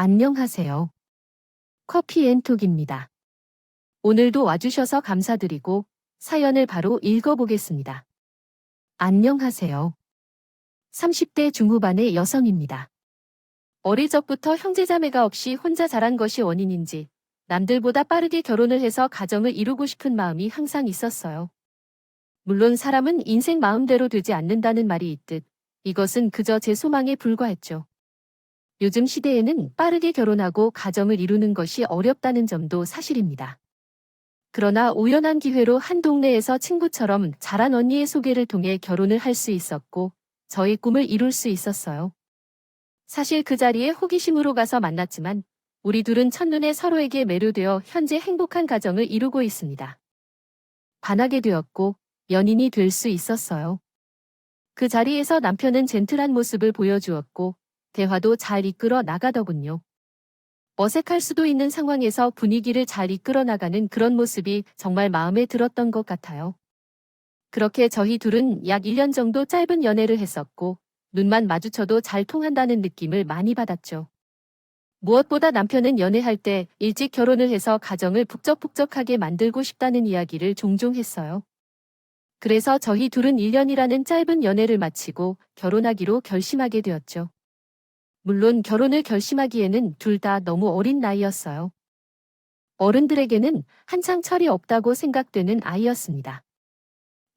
안녕하세요. 커피앤톡입니다. 오늘도 와주셔서 감사드리고 사연을 바로 읽어보겠습니다. 안녕하세요. 30대 중후반의 여성입니다. 어릴 적부터 형제자매가 없이 혼자 자란 것이 원인인지 남들보다 빠르게 결혼을 해서 가정을 이루고 싶은 마음이 항상 있었어요. 물론 사람은 인생 마음대로 되지 않는다는 말이 있듯 이것은 그저 제 소망에 불과했죠. 요즘 시대에는 빠르게 결혼하고 가정을 이루는 것이 어렵다는 점도 사실입니다. 그러나 우연한 기회로 한 동네에서 친구처럼 잘한 언니의 소개를 통해 결혼을 할 수 있었고, 저의 꿈을 이룰 수 있었어요. 사실 그 자리에 호기심으로 가서 만났지만, 우리 둘은 첫눈에 서로에게 매료되어 현재 행복한 가정을 이루고 있습니다. 반하게 되었고, 연인이 될 수 있었어요. 그 자리에서 남편은 젠틀한 모습을 보여주었고, 대화도 잘 이끌어 나가더군요. 어색할 수도 있는 상황에서 분위기를 잘 이끌어 나가는 그런 모습이 정말 마음에 들었던 것 같아요. 그렇게 저희 둘은 약 1년 정도 짧은 연애를 했었고, 눈만 마주쳐도 잘 통한다는 느낌을 많이 받았죠. 무엇보다 남편은 연애할 때 일찍 결혼을 해서 가정을 북적북적하게 만들고 싶다는 이야기를 종종 했어요. 그래서 저희 둘은 1년이라는 짧은 연애를 마치고 결혼하기로 결심하게 되었죠. 물론 결혼을 결심하기에는 둘 다 너무 어린 나이였어요. 어른들에게는 한창 철이 없다고 생각되는 아이였습니다.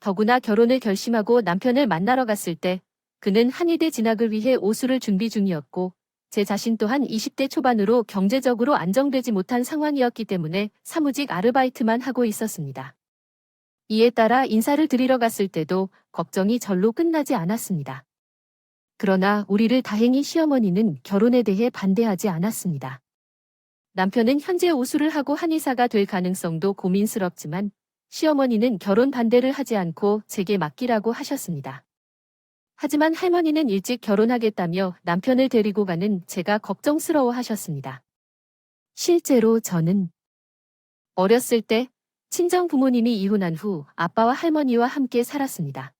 더구나 결혼을 결심하고 남편을 만나러 갔을 때 그는 한의대 진학을 위해 오수를 준비 중이었고 제 자신 또한 20대 초반으로 경제적으로 안정되지 못한 상황이었기 때문에 사무직 아르바이트만 하고 있었습니다. 이에 따라 인사를 드리러 갔을 때도 걱정이 절로 끝나지 않았습니다. 그러나 우리를 다행히 시어머니는 결혼에 대해 반대하지 않았습니다. 남편은 현재 오수를 하고 한의사가 될 가능성도 고민스럽지만 시어머니는 결혼 반대를 하지 않고 제게 맡기라고 하셨습니다. 하지만 할머니는 일찍 결혼하겠다며 남편을 데리고 가는 제가 걱정스러워 하셨습니다. 실제로 저는 어렸을 때 친정 부모님이 이혼한 후 아빠와 할머니와 함께 살았습니다.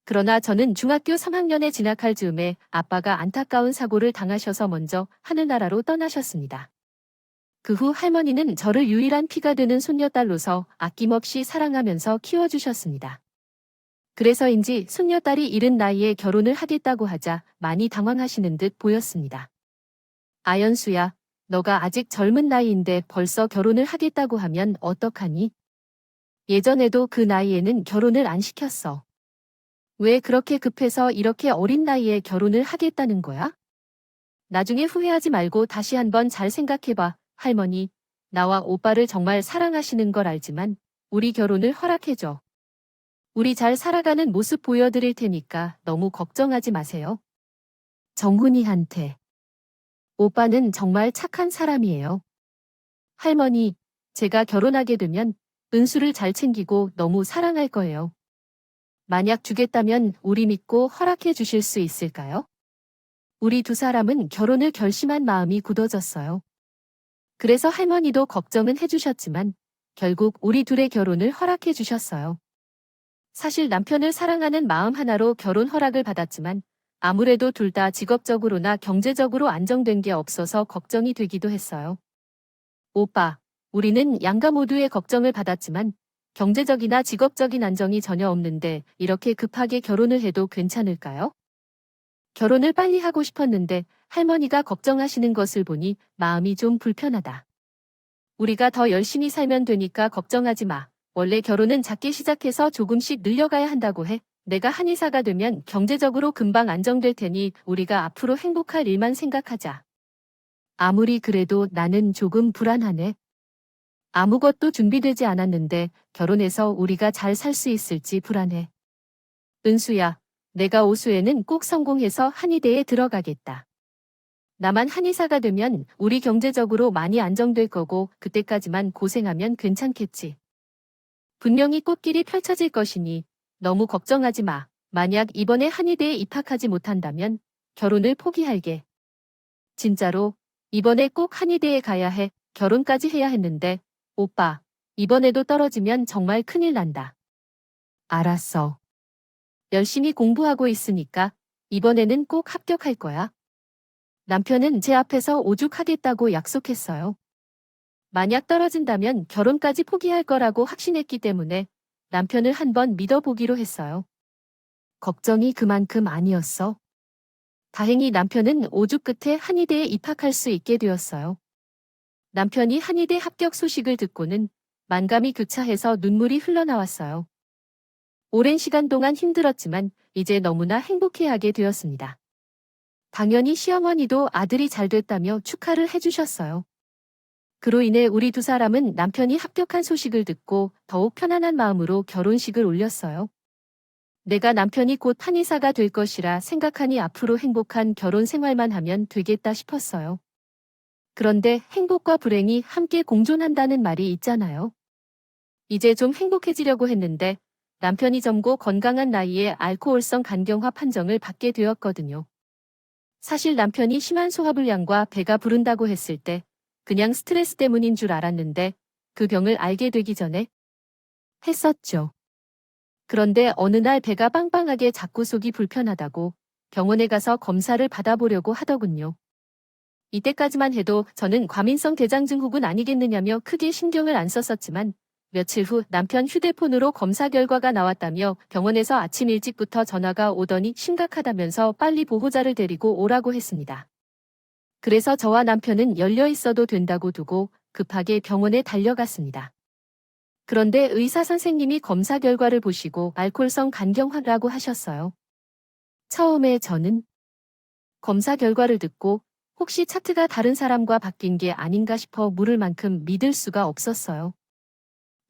그러나 저는 중학교 3학년에 진학할 즈음에 아빠가 안타까운 사고를 당하셔서 먼저 하늘나라로 떠나셨습니다. 그 후 할머니는 저를 유일한 피가 되는 손녀딸로서 아낌없이 사랑하면서 키워주셨습니다. 그래서인지 손녀딸이 이른 나이에 결혼을 하겠다고 하자 많이 당황하시는 듯 보였습니다. 아연수야, 너가 아직 젊은 나이인데 벌써 결혼을 하겠다고 하면 어떡하니? 예전에도 그 나이에는 결혼을 안 시켰어. 왜 그렇게 급해서 이렇게 어린 나이에 결혼을 하겠다는 거야? 나중에 후회하지 말고 다시 한번 잘 생각해봐, 할머니. 나와 오빠를 정말 사랑하시는 걸 알지만 우리 결혼을 허락해줘. 우리 잘 살아가는 모습 보여드릴 테니까 너무 걱정하지 마세요. 정훈이한테. 오빠는 정말 착한 사람이에요. 할머니, 제가 결혼하게 되면 은수를 잘 챙기고 너무 사랑할 거예요. 만약 주겠다면 우리 믿고 허락해 주실 수 있을까요? 우리 두 사람은 결혼을 결심한 마음이 굳어졌어요. 그래서 할머니도 걱정은 해주셨지만 결국 우리 둘의 결혼을 허락해 주셨어요. 사실 남편을 사랑하는 마음 하나로 결혼 허락을 받았지만 아무래도 둘 다 직업적으로나 경제적으로 안정된 게 없어서 걱정이 되기도 했어요. 오빠, 우리는 양가 모두의 걱정을 받았지만 경제적이나 직업적인 안정이 전혀 없는데 이렇게 급하게 결혼을 해도 괜찮을까요? 결혼을 빨리 하고 싶었는데 할머니가 걱정하시는 것을 보니 마음이 좀 불편하다. 우리가 더 열심히 살면 되니까 걱정하지 마. 원래 결혼은 작게 시작해서 조금씩 늘려가야 한다고 해. 내가 한의사가 되면 경제적으로 금방 안정될 테니 우리가 앞으로 행복할 일만 생각하자. 아무리 그래도 나는 조금 불안하네. 아무것도 준비되지 않았는데 결혼해서 우리가 잘 살 수 있을지 불안해. 은수야, 내가 오수에는 꼭 성공해서 한의대에 들어가겠다. 나만 한의사가 되면 우리 경제적으로 많이 안정될 거고 그때까지만 고생하면 괜찮겠지. 분명히 꽃길이 펼쳐질 것이니 너무 걱정하지 마. 만약 이번에 한의대에 입학하지 못한다면 결혼을 포기할게. 진짜로 이번에 꼭 한의대에 가야 해. 결혼까지 해야 했는데 오빠, 이번에도 떨어지면 정말 큰일 난다. 알았어. 열심히 공부하고 있으니까 이번에는 꼭 합격할 거야. 남편은 제 앞에서 오죽하겠다고 약속했어요. 만약 떨어진다면 결혼까지 포기할 거라고 확신했기 때문에 남편을 한번 믿어보기로 했어요. 걱정이 그만큼 아니었어. 다행히 남편은 5주 끝에 한의대에 입학할 수 있게 되었어요. 남편이 한의대 합격 소식을 듣고는 만감이 교차해서 눈물이 흘러나왔어요. 오랜 시간 동안 힘들었지만 이제 너무나 행복해하게 되었습니다. 당연히 시어머니도 아들이 잘 됐다며 축하를 해주셨어요. 그로 인해 우리 두 사람은 남편이 합격한 소식을 듣고 더욱 편안한 마음으로 결혼식을 올렸어요. 내가 남편이 곧 한의사가 될 것이라 생각하니 앞으로 행복한 결혼 생활만 하면 되겠다 싶었어요. 그런데 행복과 불행이 함께 공존한다는 말이 있잖아요. 이제 좀 행복해지려고 했는데 남편이 젊고 건강한 나이에 알코올성 간경화 판정을 받게 되었거든요. 사실 남편이 심한 소화불량과 배가 부른다고 했을 때 그냥 스트레스 때문인 줄 알았는데 그 병을 알게 되기 전에 했었죠. 그런데 어느 날 배가 빵빵하게 자꾸 속이 불편하다고 병원에 가서 검사를 받아보려고 하더군요. 이때까지만 해도 저는 과민성 대장증후군 아니겠느냐며 크게 신경을 안 썼었지만 며칠 후 남편 휴대폰으로 검사 결과가 나왔다며 병원에서 아침 일찍부터 전화가 오더니 심각하다면서 빨리 보호자를 데리고 오라고 했습니다. 그래서 저와 남편은 열려 있어도 된다고 두고 급하게 병원에 달려갔습니다. 그런데 의사 선생님이 검사 결과를 보시고 알코올성 간경화라고 하셨어요. 처음에 저는 검사 결과를 듣고 혹시 차트가 다른 사람과 바뀐 게 아닌가 싶어 물을 만큼 믿을 수가 없었어요.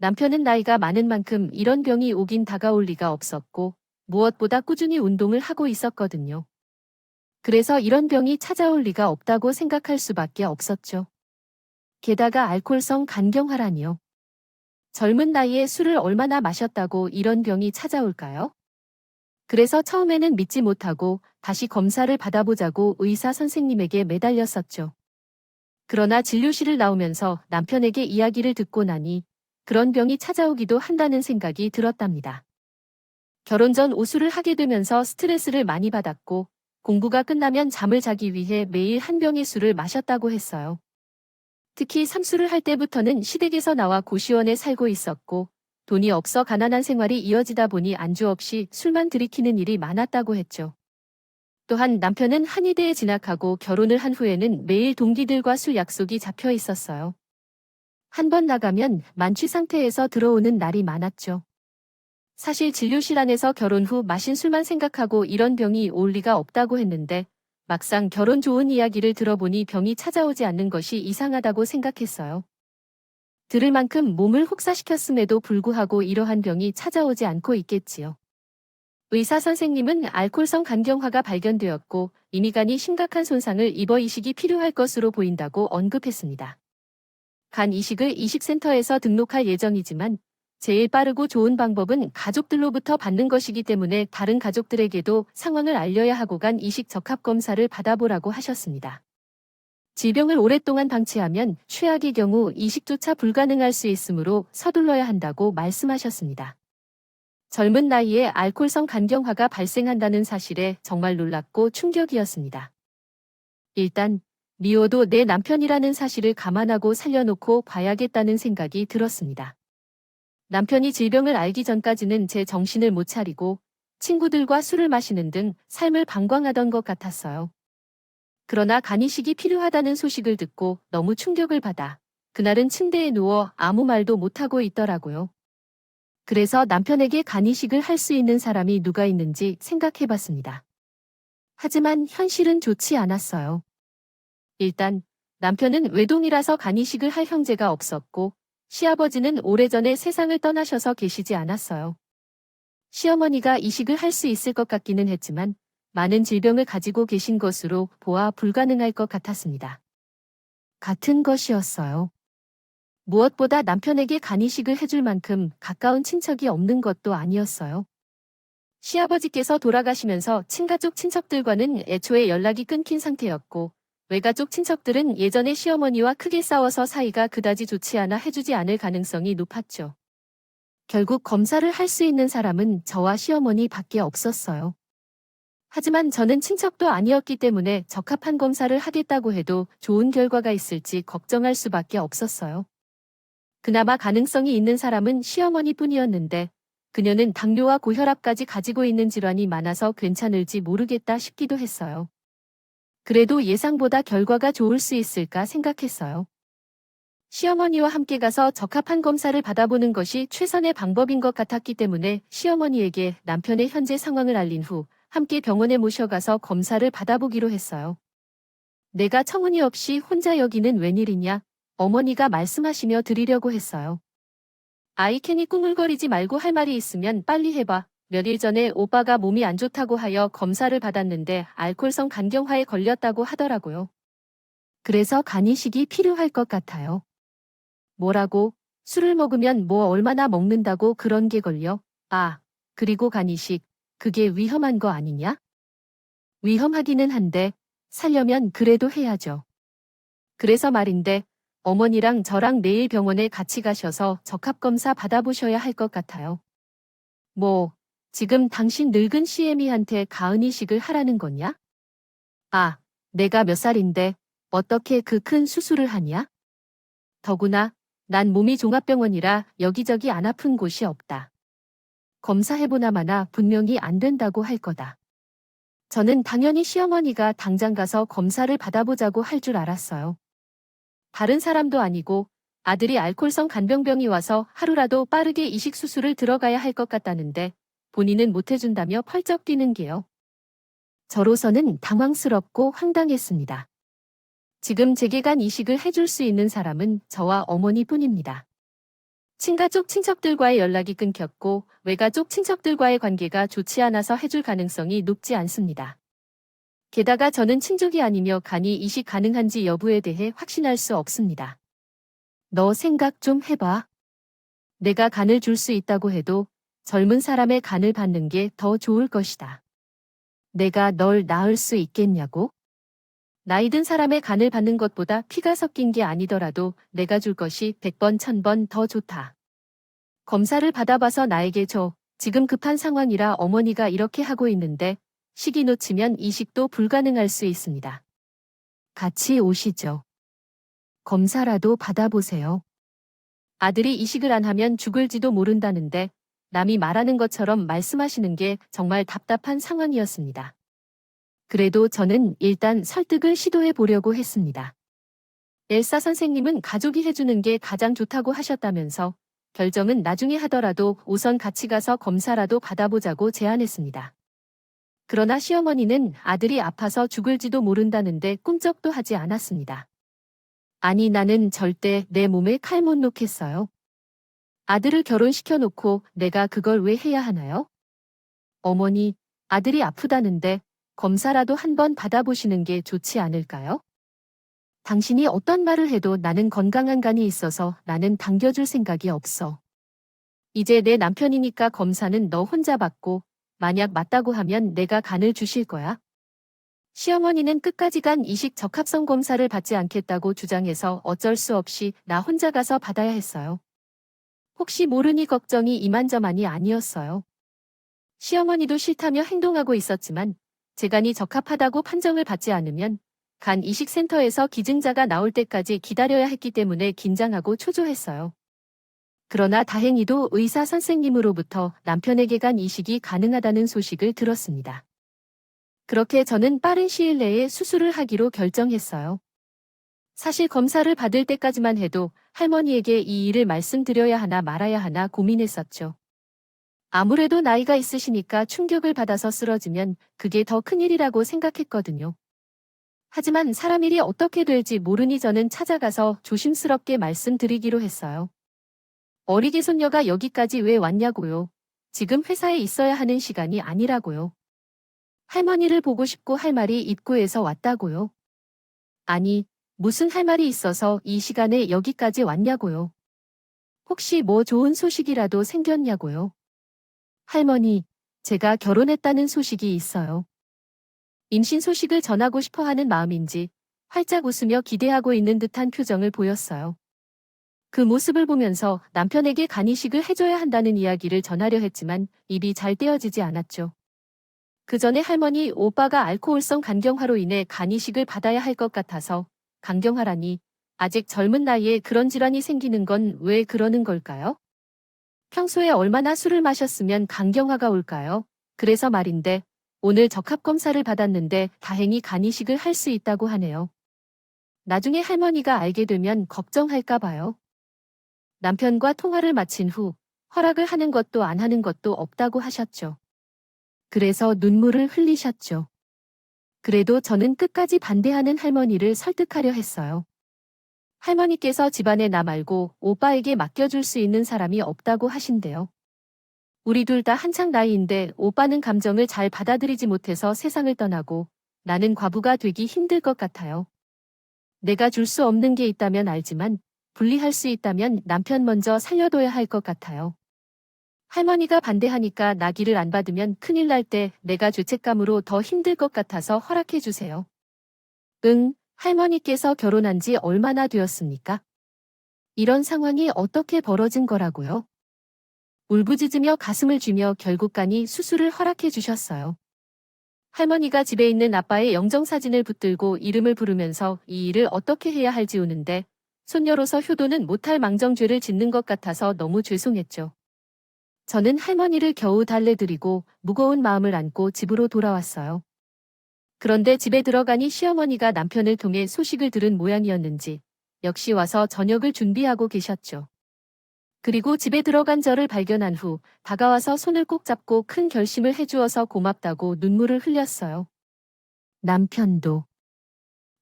남편은 나이가 많은 만큼 이런 병이 오긴 다가올 리가 없었고 무엇보다 꾸준히 운동을 하고 있었거든요. 그래서 이런 병이 찾아올 리가 없다고 생각할 수밖에 없었죠. 게다가 알코올성 간경화라니요. 젊은 나이에 술을 얼마나 마셨다고 이런 병이 찾아올까요? 그래서 처음에는 믿지 못하고 다시 검사를 받아보자고 의사 선생님에게 매달렸었죠. 그러나 진료실을 나오면서 남편에게 이야기를 듣고 나니 그런 병이 찾아오기도 한다는 생각이 들었답니다. 결혼 전 오수를 하게 되면서 스트레스를 많이 받았고 공부가 끝나면 잠을 자기 위해 매일 한 병의 술을 마셨다고 했어요. 특히 삼수를 할 때부터는 시댁에서 나와 고시원에 살고 있었고 돈이 없어 가난한 생활이 이어지다 보니 안주 없이 술만 들이키는 일이 많았다고 했죠. 또한 남편은 한의대에 진학하고 결혼을 한 후에는 매일 동기들과 술 약속이 잡혀 있었어요. 한 번 나가면 만취 상태에서 들어오는 날이 많았죠. 사실 진료실 안에서 결혼 후 마신 술만 생각하고 이런 병이 올 리가 없다고 했는데 막상 결혼 좋은 이야기를 들어보니 병이 찾아오지 않는 것이 이상하다고 생각했어요. 들을 만큼 몸을 혹사시켰음에도 불구하고 이러한 병이 찾아오지 않고 있겠지요. 의사 선생님은 알코올성 간경화가 발견되었고 이미 간이 심각한 손상을 입어 이식이 필요할 것으로 보인다고 언급했습니다. 간 이식을 이식센터에서 등록할 예정이지만 제일 빠르고 좋은 방법은 가족들로부터 받는 것이기 때문에 다른 가족들에게도 상황을 알려야 하고 간 이식 적합 검사를 받아보라고 하셨습니다. 질병을 오랫동안 방치하면 최악의 경우 이식조차 불가능할 수 있으므로 서둘러야 한다고 말씀하셨습니다. 젊은 나이에 알코올성 간경화가 발생한다는 사실에 정말 놀랍고 충격이었습니다. 일단 미워도 내 남편이라는 사실을 감안하고 살려놓고 봐야겠다는 생각이 들었습니다. 남편이 질병을 알기 전까지는 제 정신을 못 차리고 친구들과 술을 마시는 등 삶을 방광하던 것 같았어요. 그러나 간이식이 필요하다는 소식을 듣고 너무 충격을 받아 그날은 침대에 누워 아무 말도 못하고 있더라고요. 그래서 남편에게 간이식을 할 수 있는 사람이 누가 있는지 생각해봤습니다. 하지만 현실은 좋지 않았어요. 일단 남편은 외동이라서 간이식을 할 형제가 없었고 시아버지는 오래전에 세상을 떠나셔서 계시지 않았어요. 시어머니가 이식을 할 수 있을 것 같기는 했지만 많은 질병을 가지고 계신 것으로 보아 불가능할 것 같았습니다. 같은 것이었어요. 무엇보다 남편에게 간이식을 해줄 만큼 가까운 친척이 없는 것도 아니었어요. 시아버지께서 돌아가시면서 친가족 친척들과는 애초에 연락이 끊긴 상태였고 외가족 친척들은 예전에 시어머니와 크게 싸워서 사이가 그다지 좋지 않아 해주지 않을 가능성이 높았죠. 결국 검사를 할 수 있는 사람은 저와 시어머니 밖에 없었어요. 하지만 저는 친척도 아니었기 때문에 적합한 검사를 하겠다고 해도 좋은 결과가 있을지 걱정할 수밖에 없었어요. 그나마 가능성이 있는 사람은 시어머니뿐이었는데 그녀는 당뇨와 고혈압까지 가지고 있는 질환이 많아서 괜찮을지 모르겠다 싶기도 했어요. 그래도 예상보다 결과가 좋을 수 있을까 생각했어요. 시어머니와 함께 가서 적합한 검사를 받아보는 것이 최선의 방법인 것 같았기 때문에 시어머니에게 남편의 현재 상황을 알린 후 함께 병원에 모셔가서 검사를 받아보기로 했어요. 내가 청은이 없이 혼자 여기는 웬일이냐? 어머니가 말씀하시며 드리려고 했어요. 아이 괜히 꾸물거리지 말고 할 말이 있으면 빨리 해봐. 며칠 전에 오빠가 몸이 안 좋다고 하여 검사를 받았는데 알코올성 간경화에 걸렸다고 하더라고요. 그래서 간이식이 필요할 것 같아요. 뭐라고? 술을 먹으면 뭐 얼마나 먹는다고 그런 게 걸려? 아, 그리고 간이식, 그게 위험한 거 아니냐? 위험하기는 한데, 살려면 그래도 해야죠. 그래서 말인데, 어머니랑 저랑 내일 병원에 같이 가셔서 적합검사 받아보셔야 할 것 같아요. 뭐, 지금 당신 늙은 CM이한테 가은이식을 하라는 거냐? 아, 내가 몇 살인데, 어떻게 그 큰 수술을 하냐? 더구나, 난 몸이 종합병원이라 여기저기 안 아픈 곳이 없다. 검사해보나마나 분명히 안 된다고 할 거다. 저는 당연히 시어머니가 당장 가서 검사를 받아보자고 할 줄 알았어요. 다른 사람도 아니고 아들이 알코올성 간병병이 와서 하루라도 빠르게 이식 수술을 들어가야 할 것 같다는데 본인은 못해준다며 펄쩍 뛰는 게요. 저로서는 당황스럽고 황당했습니다. 지금 제게 간 이식을 해줄 수 있는 사람은 저와 어머니뿐입니다. 친가 쪽 친척들과의 연락이 끊겼고 외가 쪽 친척들과의 관계가 좋지 않아서 해줄 가능성이 높지 않습니다. 게다가 저는 친족이 아니며 간이 이식 가능한지 여부에 대해 확신할 수 없습니다. 너 생각 좀 해봐. 내가 간을 줄 수 있다고 해도 젊은 사람의 간을 받는 게 더 좋을 것이다. 내가 널 낳을 수 있겠냐고? 나이 든 사람의 간을 받는 것보다 피가 섞인 게 아니더라도 내가 줄 것이 100번, 1000번 더 좋다. 검사를 받아봐서 나에게 줘. 지금 급한 상황이라 어머니가 이렇게 하고 있는데 시기 놓치면 이식도 불가능할 수 있습니다. 같이 오시죠. 검사라도 받아보세요. 아들이 이식을 안 하면 죽을지도 모른다는데 남이 말하는 것처럼 말씀하시는 게 정말 답답한 상황이었습니다. 그래도 저는 일단 설득을 시도해 보려고 했습니다. 엘사 선생님은 가족이 해주는 게 가장 좋다고 하셨다면서 결정은 나중에 하더라도 우선 같이 가서 검사라도 받아보자고 제안했습니다. 그러나 시어머니는 아들이 아파서 죽을지도 모른다는데 꿈쩍도 하지 않았습니다. 아니 나는 절대 내 몸에 칼 못 놓겠어요. 아들을 결혼시켜 놓고 내가 그걸 왜 해야 하나요? 어머니, 아들이 아프다는데 검사라도 한번 받아보시는 게 좋지 않을까요? 당신이 어떤 말을 해도 나는 건강한 간이 있어서 나는 당겨줄 생각이 없어. 이제 내 남편이니까 검사는 너 혼자 받고 만약 맞다고 하면 내가 간을 주실 거야. 시어머니는 끝까지 간 이식 적합성 검사를 받지 않겠다고 주장해서 어쩔 수 없이 나 혼자 가서 받아야 했어요. 혹시 모르니 걱정이 이만저만이 아니었어요. 시어머니도 싫다며 행동하고 있었지만 제 간이 적합하다고 판정을 받지 않으면 간 이식센터에서 기증자가 나올 때까지 기다려야 했기 때문에 긴장하고 초조했어요. 그러나 다행히도 의사 선생님으로부터 남편에게 간 이식이 가능하다는 소식을 들었습니다. 그렇게 저는 빠른 시일 내에 수술을 하기로 결정했어요. 사실 검사를 받을 때까지만 해도 할머니에게 이 일을 말씀드려야 하나 말아야 하나 고민했었죠. 아무래도 나이가 있으시니까 충격을 받아서 쓰러지면 그게 더 큰일이라고 생각했거든요. 하지만 사람 일이 어떻게 될지 모르니 저는 찾아가서 조심스럽게 말씀드리기로 했어요. 어리게 손녀가 여기까지 왜 왔냐고요. 지금 회사에 있어야 하는 시간이 아니라고요. 할머니를 보고 싶고 할 말이 입구에서 왔다고요. 아니, 무슨 할 말이 있어서 이 시간에 여기까지 왔냐고요. 혹시 뭐 좋은 소식이라도 생겼냐고요. 할머니, 제가 결혼했다는 소식이 있어요. 임신 소식을 전하고 싶어 하는 마음인지 활짝 웃으며 기대하고 있는 듯한 표정을 보였어요. 그 모습을 보면서 남편에게 간이식을 해줘야 한다는 이야기를 전하려 했지만 입이 잘 떼어지지 않았죠. 그 전에 할머니 오빠가 알코올성 간경화로 인해 간 이식을 받아야 할 것 같아서 간경화라니 아직 젊은 나이에 그런 질환이 생기는 건 왜 그러는 걸까요? 평소에 얼마나 술을 마셨으면 간경화가 올까요? 그래서 말인데 오늘 적합 검사를 받았는데 다행히 간 이식을 할 수 있다고 하네요. 나중에 할머니가 알게 되면 걱정할까 봐요. 남편과 통화를 마친 후 허락을 하는 것도 안 하는 것도 없다고 하셨죠. 그래서 눈물을 흘리셨죠. 그래도 저는 끝까지 반대하는 할머니를 설득하려 했어요. 할머니께서 집안에 나 말고 오빠에게 맡겨줄 수 있는 사람이 없다고 하신대요. 우리 둘 다 한창 나이인데 오빠는 감정을 잘 받아들이지 못해서 세상을 떠나고 나는 과부가 되기 힘들 것 같아요. 내가 줄 수 없는 게 있다면 알지만 분리할 수 있다면 남편 먼저 살려둬야 할 것 같아요. 할머니가 반대하니까 나기를 안 받으면 큰일 날 때 내가 죄책감으로 더 힘들 것 같아서 허락해 주세요. 응, 할머니께서 결혼한 지 얼마나 되었습니까? 이런 상황이 어떻게 벌어진 거라고요? 울부짖으며 가슴을 쥐며 결국 간이 수술을 허락해 주셨어요. 할머니가 집에 있는 아빠의 영정사진을 붙들고 이름을 부르면서 이 일을 어떻게 해야 할지 우는데 손녀로서 효도는 못할 망정죄를 짓는 것 같아서 너무 죄송했죠. 저는 할머니를 겨우 달래드리고 무거운 마음을 안고 집으로 돌아왔어요. 그런데 집에 들어가니 시어머니가 남편을 통해 소식을 들은 모양이었는지 역시 와서 저녁을 준비하고 계셨죠. 그리고 집에 들어간 저를 발견한 후 다가와서 손을 꼭 잡고 큰 결심을 해주어서 고맙다고 눈물을 흘렸어요. 남편도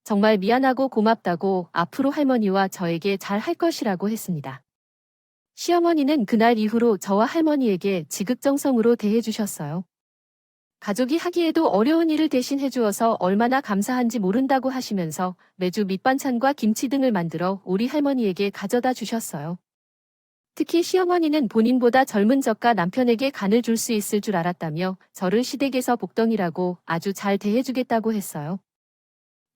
정말 미안하고 고맙다고 앞으로 할머니와 저에게 잘 할 것이라고 했습니다. 시어머니는 그날 이후로 저와 할머니에게 지극정성으로 대해주셨어요. 가족이 하기에도 어려운 일을 대신 해주어서 얼마나 감사한지 모른다고 하시면서 매주 밑반찬과 김치 등을 만들어 우리 할머니에게 가져다 주셨어요. 특히 시어머니는 본인보다 젊은 저가 남편에게 간을 줄 수 있을 줄 알았다며 저를 시댁에서 복덩이라고 아주 잘 대해주겠다고 했어요.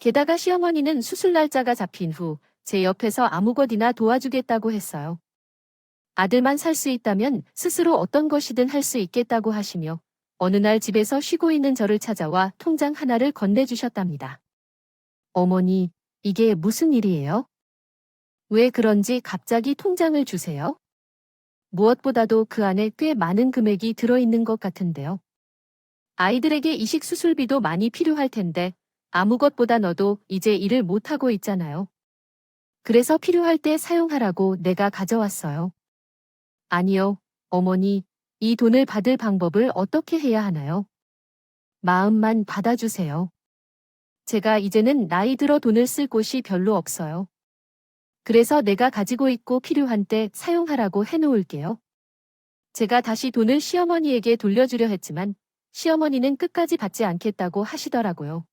게다가 시어머니는 수술 날짜가 잡힌 후 제 옆에서 아무것이나 도와주겠다고 했어요. 아들만 살 수 있다면 스스로 어떤 것이든 할 수 있겠다고 하시며 어느 날 집에서 쉬고 있는 저를 찾아와 통장 하나를 건네주셨답니다. 어머니, 이게 무슨 일이에요? 왜 그런지 갑자기 통장을 주세요? 무엇보다도 그 안에 꽤 많은 금액이 들어있는 것 같은데요. 아이들에게 이식 수술비도 많이 필요할 텐데 아무것보다 너도 이제 일을 못하고 있잖아요. 그래서 필요할 때 사용하라고 내가 가져왔어요. 아니요, 어머니, 이 돈을 받을 방법을 어떻게 해야 하나요? 마음만 받아주세요. 제가 이제는 나이 들어 돈을 쓸 곳이 별로 없어요. 그래서 내가 가지고 있고 필요한 때 사용하라고 해놓을게요. 제가 다시 돈을 시어머니에게 돌려주려 했지만 시어머니는 끝까지 받지 않겠다고 하시더라고요.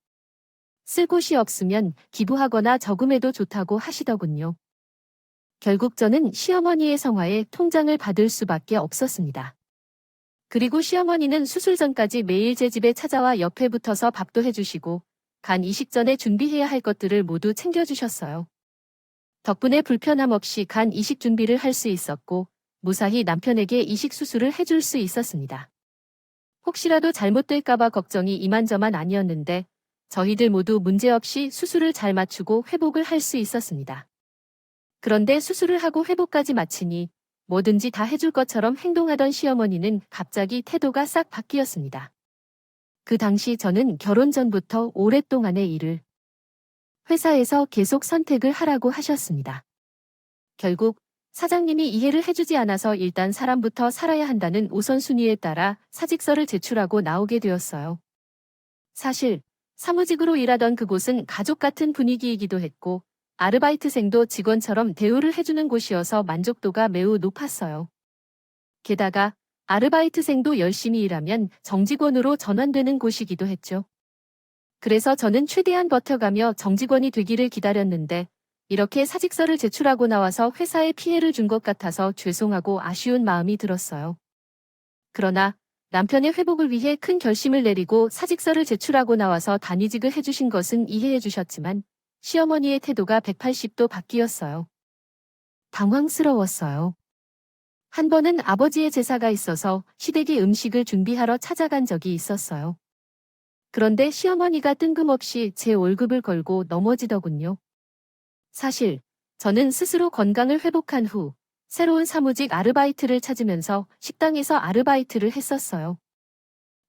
쓸 곳이 없으면 기부하거나 저금해도 좋다고 하시더군요. 결국 저는 시어머니의 성화에 통장을 받을 수밖에 없었습니다. 그리고 시어머니는 수술 전까지 매일 제 집에 찾아와 옆에 붙어서 밥도 해주시고 간 이식 전에 준비해야 할 것들을 모두 챙겨주셨어요. 덕분에 불편함 없이 간 이식 준비를 할 수 있었고 무사히 남편에게 이식 수술을 해줄 수 있었습니다. 혹시라도 잘못될까봐 걱정이 이만저만 아니었는데 저희들 모두 문제없이 수술을 잘 마치고 회복을 할 수 있었습니다. 그런데 수술을 하고 회복까지 마치니 뭐든지 다 해줄 것처럼 행동하던 시어머니는 갑자기 태도가 싹 바뀌었습니다. 그 당시 저는 결혼 전부터 오랫동안의 일을 회사에서 계속 선택을 하라고 하셨습니다. 결국 사장님이 이해를 해주지 않아서 일단 사람부터 살아야 한다는 우선순위에 따라 사직서를 제출하고 나오게 되었어요. 사실 사무직으로 일하던 그곳은 가족 같은 분위기이기도 했고 아르바이트생도 직원처럼 대우를 해주는 곳이어서 만족도가 매우 높았어요. 게다가 아르바이트생도 열심히 일하면 정직원으로 전환되는 곳이기도 했죠. 그래서 저는 최대한 버텨가며 정직원이 되기를 기다렸는데 이렇게 사직서를 제출하고 나와서 회사에 피해를 준 것 같아서 죄송하고 아쉬운 마음이 들었어요. 그러나 남편의 회복을 위해 큰 결심을 내리고 사직서를 제출하고 나와서 단위직을 해주신 것은 이해해 주셨지만 시어머니의 태도가 180도 바뀌었어요. 당황스러웠어요. 한 번은 아버지의 제사가 있어서 시댁이 음식을 준비하러 찾아간 적이 있었어요. 그런데 시어머니가 뜬금없이 제 월급을 걸고 넘어지더군요. 사실 저는 스스로 건강을 회복한 후 새로운 사무직 아르바이트를 찾으면서 식당에서 아르바이트를 했었어요.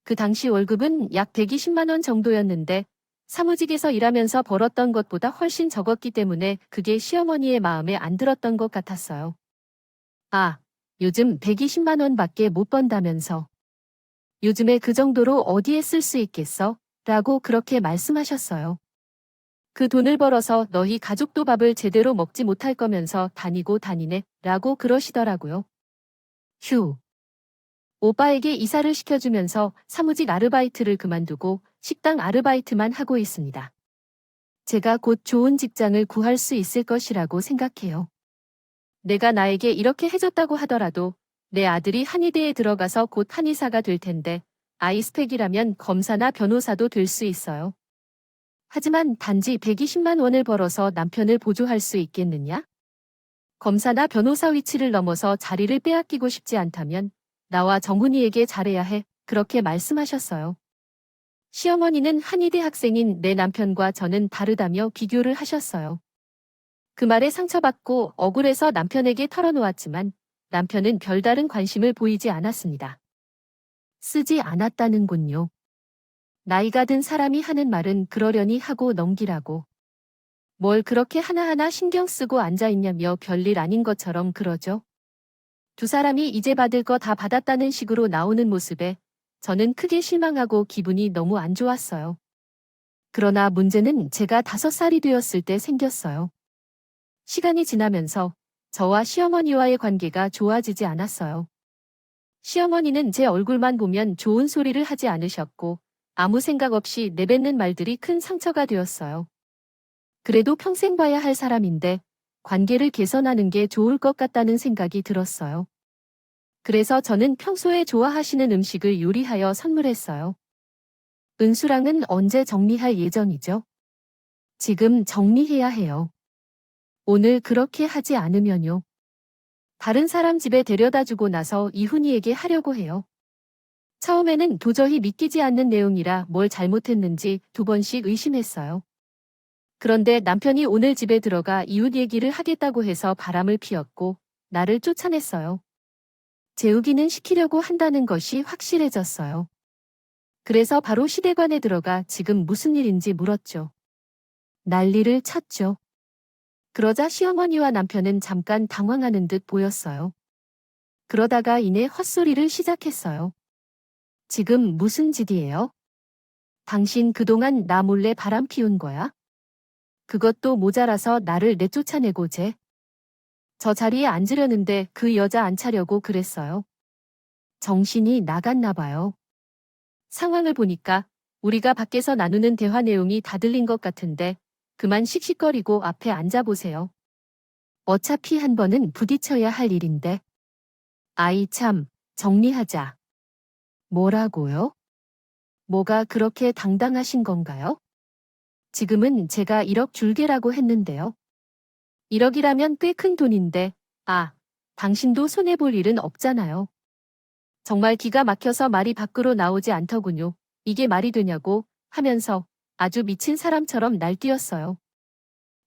그 당시 월급은 약 120만 원 정도였는데 사무직에서 일하면서 벌었던 것보다 훨씬 적었기 때문에 그게 시어머니의 마음에 안 들었던 것 같았어요. 아, 요즘 120만 원밖에 못 번다면서. 요즘에 그 정도로 어디에 쓸 수 있겠어? 라고 그렇게 말씀하셨어요. 그 돈을 벌어서 너희 가족도 밥을 제대로 먹지 못할 거면서 다니고 다니네 라고 그러시더라고요. 휴. 오빠에게 이사를 시켜주면서 사무직 아르바이트를 그만두고 식당 아르바이트만 하고 있습니다. 제가 곧 좋은 직장을 구할 수 있을 것이라고 생각해요. 내가 나에게 이렇게 해줬다고 하더라도 내 아들이 한의대에 들어가서 곧 한의사가 될 텐데 아이스펙이라면 검사나 변호사도 될 수 있어요. 하지만 단지 120만 원을 벌어서 남편을 보조할 수 있겠느냐? 검사나 변호사 위치를 넘어서 자리를 빼앗기고 싶지 않다면 나와 정훈이에게 잘해야 해. 그렇게 말씀하셨어요. 시어머니는 한의대 학생인 내 남편과 저는 다르다며 비교를 하셨어요. 그 말에 상처받고 억울해서 남편에게 털어놓았지만 남편은 별다른 관심을 보이지 않았습니다. 쓰지 않았다는군요. 나이가 든 사람이 하는 말은 그러려니 하고 넘기라고. 뭘 그렇게 하나하나 신경 쓰고 앉아있냐며 별일 아닌 것처럼 그러죠. 두 사람이 이제 받을 거 다 받았다는 식으로 나오는 모습에 저는 크게 실망하고 기분이 너무 안 좋았어요. 그러나 문제는 제가 5살이 되었을 때 생겼어요. 시간이 지나면서 저와 시어머니와의 관계가 좋아지지 않았어요. 시어머니는 제 얼굴만 보면 좋은 소리를 하지 않으셨고 아무 생각 없이 내뱉는 말들이 큰 상처가 되었어요. 그래도 평생 봐야 할 사람인데 관계를 개선하는 게 좋을 것 같다는 생각이 들었어요. 그래서 저는 평소에 좋아하시는 음식을 요리하여 선물했어요. 은수랑은 언제 정리할 예정이죠? 지금 정리해야 해요. 오늘 그렇게 하지 않으면요. 다른 사람 집에 데려다 주고 나서 이훈이에게 하려고 해요. 처음에는 도저히 믿기지 않는 내용이라 뭘 잘못했는지 2번씩 의심했어요. 그런데 남편이 오늘 집에 들어가 이웃 얘기를 하겠다고 해서 바람을 피웠고 나를 쫓아냈어요. 재우기는 시키려고 한다는 것이 확실해졌어요. 그래서 바로 시대관에 들어가 지금 무슨 일인지 물었죠. 난리를 쳤죠. 그러자 시어머니와 남편은 잠깐 당황하는 듯 보였어요. 그러다가 이내 헛소리를 시작했어요. 지금 무슨 짓이에요? 당신 그동안 나 몰래 바람 피운 거야? 그것도 모자라서 나를 내쫓아내고 저 자리에 앉으려는데 그 여자 앉히려고 그랬어요. 정신이 나갔나 봐요. 상황을 보니까 우리가 밖에서 나누는 대화 내용이 다 들린 것 같은데 그만 씩씩거리고 앞에 앉아보세요. 어차피 한 번은 부딪혀야 할 일인데. 아이 참, 정리하자. 뭐라고요? 뭐가 그렇게 당당하신 건가요? 지금은 제가 1억 줄게라고 했는데요. 1억이라면 꽤 큰 돈인데, 당신도 손해볼 일은 없잖아요. 정말 기가 막혀서 말이 밖으로 나오지 않더군요. 이게 말이 되냐고 하면서 아주 미친 사람처럼 날뛰었어요.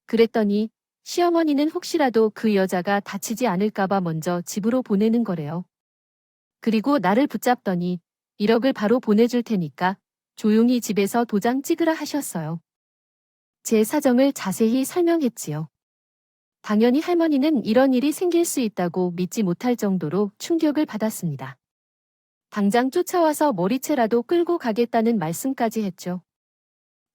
그랬더니 시어머니는 혹시라도 그 여자가 다치지 않을까봐 먼저 집으로 보내는 거래요. 그리고 나를 붙잡더니 1억을 바로 보내줄 테니까 조용히 집에서 도장 찍으라 하셨어요. 제 사정을 자세히 설명했지요. 당연히 할머니는 이런 일이 생길 수 있다고 믿지 못할 정도로 충격을 받았습니다. 당장 쫓아와서 머리채라도 끌고 가겠다는 말씀까지 했죠.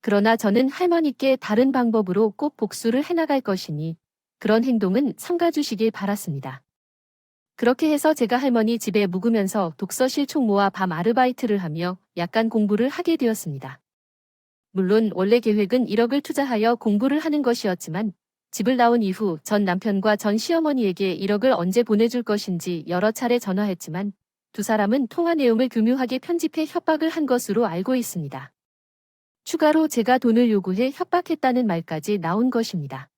그러나 저는 할머니께 다른 방법으로 꼭 복수를 해나갈 것이니 그런 행동은 삼가주시길 바랐습니다. 그렇게 해서 제가 할머니 집에 묵으면서 독서실 총무와 밤 아르바이트를 하며 약간 공부를 하게 되었습니다. 물론 원래 계획은 1억을 투자하여 공부를 하는 것이었지만 집을 나온 이후 전 남편과 전 시어머니에게 1억을 언제 보내줄 것인지 여러 차례 전화했지만 두 사람은 통화 내용을 교묘하게 편집해 협박을 한 것으로 알고 있습니다. 추가로 제가 돈을 요구해 협박했다는 말까지 나온 것입니다.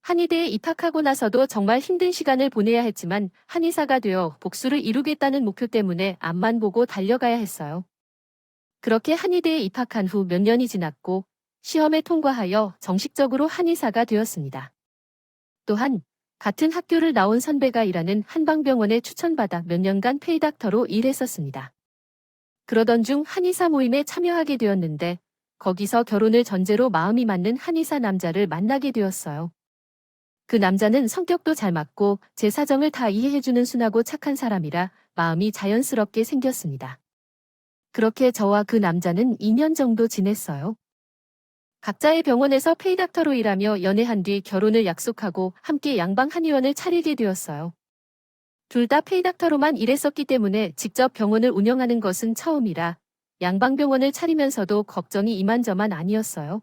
한의대에 입학하고 나서도 정말 힘든 시간을 보내야 했지만 한의사가 되어 복수를 이루겠다는 목표 때문에 앞만 보고 달려가야 했어요. 그렇게 한의대에 입학한 후 몇 년이 지났고 시험에 통과하여 정식적으로 한의사가 되었습니다. 또한 같은 학교를 나온 선배가 일하는 한방병원에 추천받아 몇 년간 페이닥터로 일했었습니다. 그러던 중 한의사 모임에 참여하게 되었는데 거기서 결혼을 전제로 마음이 맞는 한의사 남자를 만나게 되었어요. 그 남자는 성격도 잘 맞고 제 사정을 다 이해해주는 순하고 착한 사람이라 마음이 자연스럽게 생겼습니다. 그렇게 저와 그 남자는 2년 정도 지냈어요. 각자의 병원에서 페이닥터로 일하며 연애한 뒤 결혼을 약속하고 함께 양방 한의원을 차리게 되었어요. 둘 다 페이닥터로만 일했었기 때문에 직접 병원을 운영하는 것은 처음이라 양방병원을 차리면서도 걱정이 이만저만 아니었어요.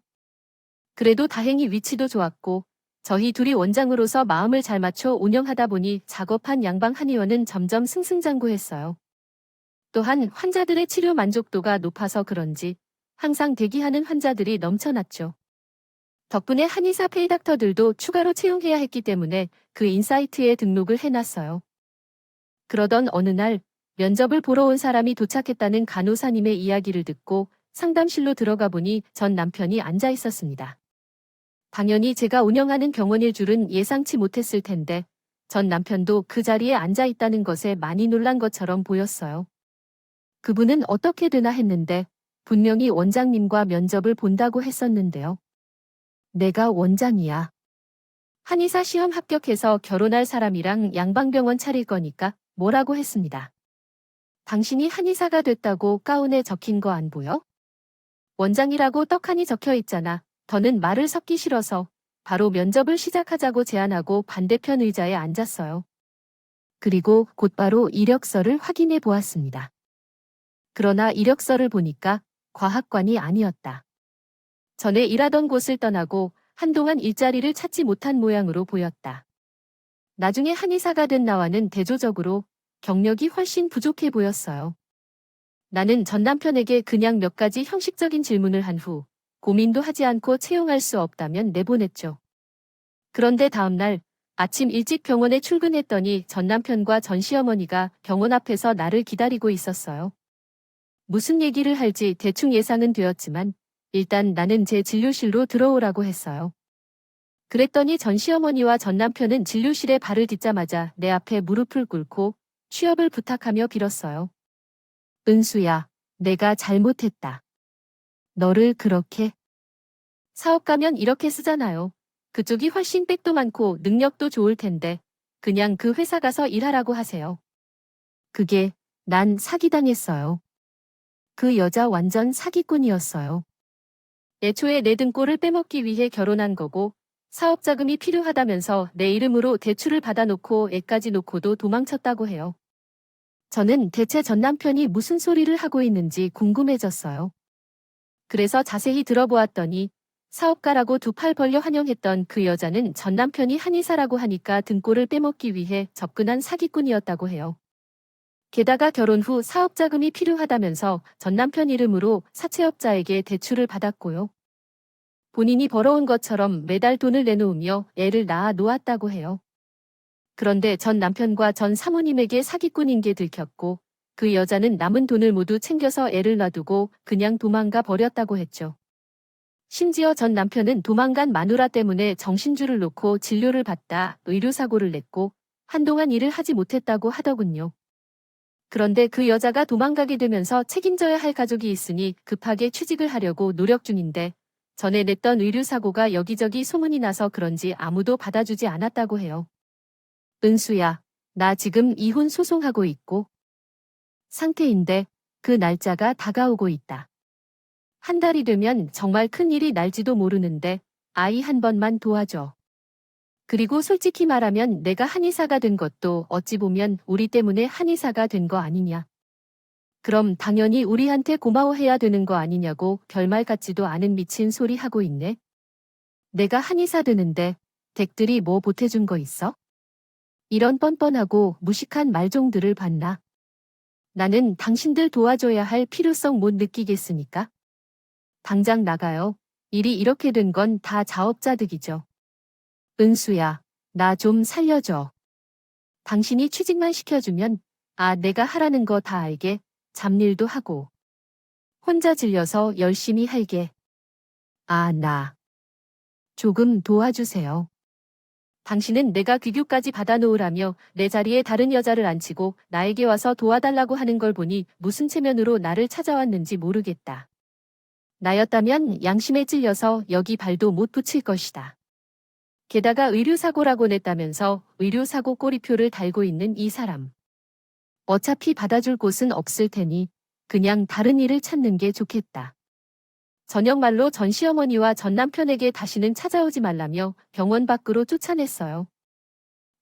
그래도 다행히 위치도 좋았고 저희 둘이 원장으로서 마음을 잘 맞춰 운영하다 보니 작업한 양방 한의원은 점점 승승장구했어요. 또한 환자들의 치료 만족도가 높아서 그런지 항상 대기하는 환자들이 넘쳐났죠. 덕분에 한의사 페이닥터들도 추가로 채용해야 했기 때문에 그 인사이트에 등록을 해놨어요. 그러던 어느 날 면접을 보러 온 사람이 도착했다는 간호사님의 이야기를 듣고 상담실로 들어가 보니 전 남편이 앉아 있었습니다. 당연히 제가 운영하는 병원일 줄은 예상치 못했을 텐데 전 남편도 그 자리에 앉아 있다는 것에 많이 놀란 것처럼 보였어요. 그분은 어떻게 되나 했는데 분명히 원장님과 면접을 본다고 했었는데요. 내가 원장이야. 한의사 시험 합격해서 결혼할 사람이랑 양방병원 차릴 거니까 뭐라고 했습니다. 당신이 한의사가 됐다고 가운에 적힌 거 안 보여? 원장이라고 떡하니 적혀 있잖아. 더는 말을 섞기 싫어서 바로 면접을 시작하자고 제안하고 반대편 의자에 앉았어요. 그리고 곧바로 이력서를 확인해 보았습니다. 그러나 이력서를 보니까 과학관이 아니었다. 전에 일하던 곳을 떠나고 한동안 일자리를 찾지 못한 모양으로 보였다. 나중에 한의사가 된 나와는 대조적으로 경력이 훨씬 부족해 보였어요. 나는 전 남편에게 그냥 몇 가지 형식적인 질문을 한 후 고민도 하지 않고 채용할 수 없다면 내보냈죠. 그런데 다음날 아침 일찍 병원에 출근했더니 전 남편과 전 시어머니가 병원 앞에서 나를 기다리고 있었어요. 무슨 얘기를 할지 대충 예상은 되었지만 일단 나는 제 진료실로 들어오라고 했어요. 그랬더니 전 시어머니와 전 남편은 진료실에 발을 딛자마자 내 앞에 무릎을 꿇고 취업을 부탁하며 빌었어요. 은수야, 내가 잘못했다. 너를 그렇게. 사업 가면 이렇게 쓰잖아요. 그쪽이 훨씬 백도 많고 능력도 좋을 텐데 그냥 그 회사 가서 일하라고 하세요. 그게 난 사기당했어요. 그 여자 완전 사기꾼이었어요. 애초에 내 등골을 빼먹기 위해 결혼한 거고 사업 자금이 필요하다면서 내 이름으로 대출을 받아놓고 애까지 놓고도 도망쳤다고 해요. 저는 대체 전 남편이 무슨 소리를 하고 있는지 궁금해졌어요. 그래서 자세히 들어보았더니 사업가라고 두 팔 벌려 환영했던 그 여자는 전 남편이 한의사라고 하니까 등골을 빼먹기 위해 접근한 사기꾼이었다고 해요. 게다가 결혼 후 사업 자금이 필요하다면서 전 남편 이름으로 사채업자에게 대출을 받았고요. 본인이 벌어온 것처럼 매달 돈을 내놓으며 애를 낳아 놓았다고 해요. 그런데 전 남편과 전 사모님에게 사기꾼인 게 들켰고 그 여자는 남은 돈을 모두 챙겨서 애를 놔두고 그냥 도망가 버렸다고 했죠. 심지어 전 남편은 도망간 마누라 때문에 정신줄을 놓고 진료를 받다 의료사고를 냈고 한동안 일을 하지 못했다고 하더군요. 그런데 그 여자가 도망가게 되면서 책임져야 할 가족이 있으니 급하게 취직을 하려고 노력 중인데 전에 냈던 의료사고가 여기저기 소문이 나서 그런지 아무도 받아주지 않았다고 해요. 은수야, 나 지금 이혼 소송하고 있고 상태인데 그 날짜가 다가오고 있다. 한 달이 되면 정말 큰일이 날지도 모르는데 아이 한 번만 도와줘. 그리고 솔직히 말하면 내가 한의사가 된 것도 어찌 보면 우리 때문에 한의사가 된 거 아니냐. 그럼 당연히 우리한테 고마워해야 되는 거 아니냐고 별말 같지도 않은 미친 소리 하고 있네. 내가 한의사 되는데 댁들이 뭐 보태준 거 있어? 이런 뻔뻔하고 무식한 말종들을 봤나? 나는 당신들 도와줘야 할 필요성 못 느끼겠으니까. 당장 나가요. 일이 이렇게 된 건 다 자업자 득이죠. 은수야, 나 좀 살려줘. 당신이 취직만 시켜주면 내가 하라는 거 다 알게 잡일도 하고. 혼자 질려서 열심히 할게. 나 조금 도와주세요. 당신은 내가 귀교까지 받아놓으라며 내 자리에 다른 여자를 앉히고 나에게 와서 도와달라고 하는 걸 보니 무슨 체면으로 나를 찾아왔는지 모르겠다. 나였다면 양심에 찔려서 여기 발도 못 붙일 것이다. 게다가 의료사고라고 냈다면서 의료사고 꼬리표를 달고 있는 이 사람. 어차피 받아줄 곳은 없을 테니 그냥 다른 일을 찾는 게 좋겠다. 저녁 말로 전 시어머니와 전 남편에게 다시는 찾아오지 말라며 병원 밖으로 쫓아냈어요.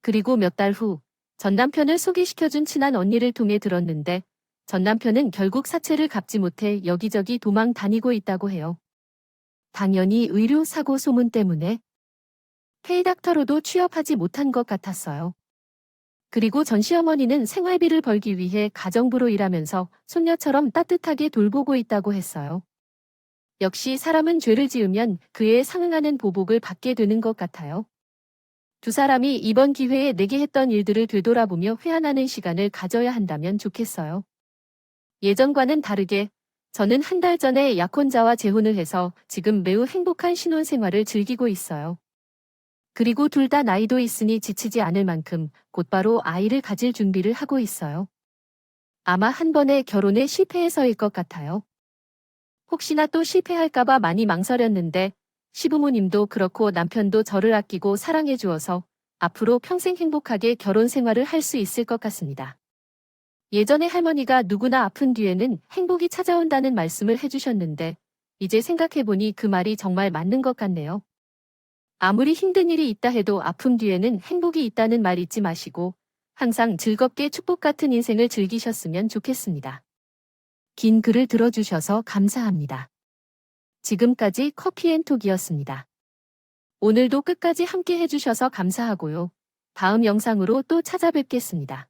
그리고 몇 달 후 전 남편을 소개시켜준 친한 언니를 통해 들었는데 전 남편은 결국 사채를 갚지 못해 여기저기 도망 다니고 있다고 해요. 당연히 의료사고 소문 때문에 페이닥터로도 취업하지 못한 것 같았어요. 그리고 전 시어머니는 생활비를 벌기 위해 가정부로 일하면서 손녀처럼 따뜻하게 돌보고 있다고 했어요. 역시 사람은 죄를 지으면 그에 상응하는 보복을 받게 되는 것 같아요. 두 사람이 이번 기회에 내게 했던 일들을 되돌아보며 회한하는 시간을 가져야 한다면 좋겠어요. 예전과는 다르게 저는 한 달 전에 약혼자와 재혼을 해서 지금 매우 행복한 신혼생활을 즐기고 있어요. 그리고 둘 다 나이도 있으니 지치지 않을 만큼 곧바로 아이를 가질 준비를 하고 있어요. 아마 한 번의 결혼에 실패해서일 것 같아요. 혹시나 또 실패할까봐 많이 망설였는데 시부모님도 그렇고 남편도 저를 아끼고 사랑해 주어서 앞으로 평생 행복하게 결혼 생활을 할 수 있을 것 같습니다. 예전에 할머니가 누구나 아픈 뒤에는 행복이 찾아온다는 말씀을 해주셨는데 이제 생각해보니 그 말이 정말 맞는 것 같네요. 아무리 힘든 일이 있다 해도 아픔 뒤에는 행복이 있다는 말 잊지 마시고 항상 즐겁게 축복 같은 인생을 즐기셨으면 좋겠습니다. 긴 글을 들어주셔서 감사합니다. 지금까지 커피앤톡이었습니다. 오늘도 끝까지 함께 해주셔서 감사하고요. 다음 영상으로 또 찾아뵙겠습니다.